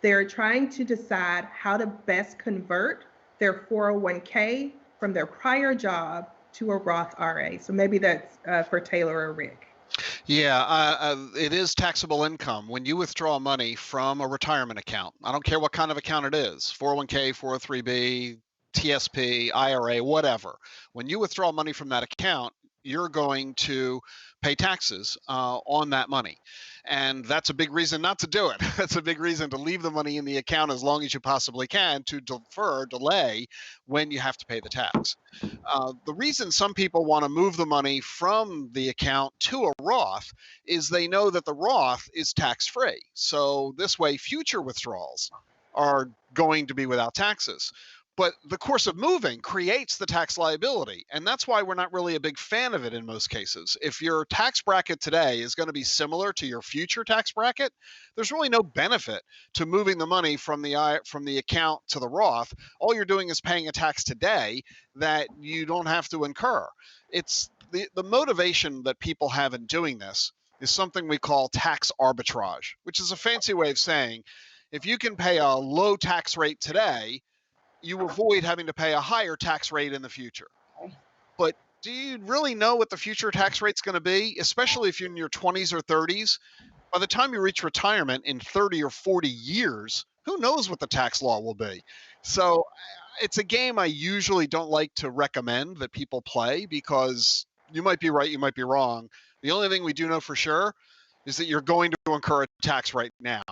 they're trying to decide how to best convert their 401k from their prior job to a Roth IRA. So maybe that's for Taylor or Rick. Yeah, it is taxable income when you withdraw money from a retirement account. I don't care what kind of account it is, 401k, 403b, TSP, IRA, whatever. When you withdraw money from that account, you're going to pay taxes on that money. And that's a big reason not to do it. That's a big reason to leave the money in the account as long as you possibly can, to delay when you have to pay the tax. The reason some people want to move the money from the account to a Roth is they know that the Roth is tax-free. So this way, future withdrawals are going to be without taxes. But the course of moving creates the tax liability. And that's why we're not really a big fan of it in most cases. If your tax bracket today is going to be similar to your future tax bracket, there's really no benefit to moving the money from the account to the Roth. All you're doing is paying a tax today that you don't have to incur. It's the motivation that people have in doing this is something we call tax arbitrage, which is a fancy way of saying if you can pay a low tax rate today, you avoid having to pay a higher tax rate in the future. But do you really know what the future tax rate's going to be, especially if you're in your 20s or 30s? By the time you reach retirement in 30 or 40 years, who knows what the tax law will be? So it's a game I usually don't like to recommend that people play, because you might be right, you might be wrong. The only thing we do know for sure is that you're going to incur a tax right now.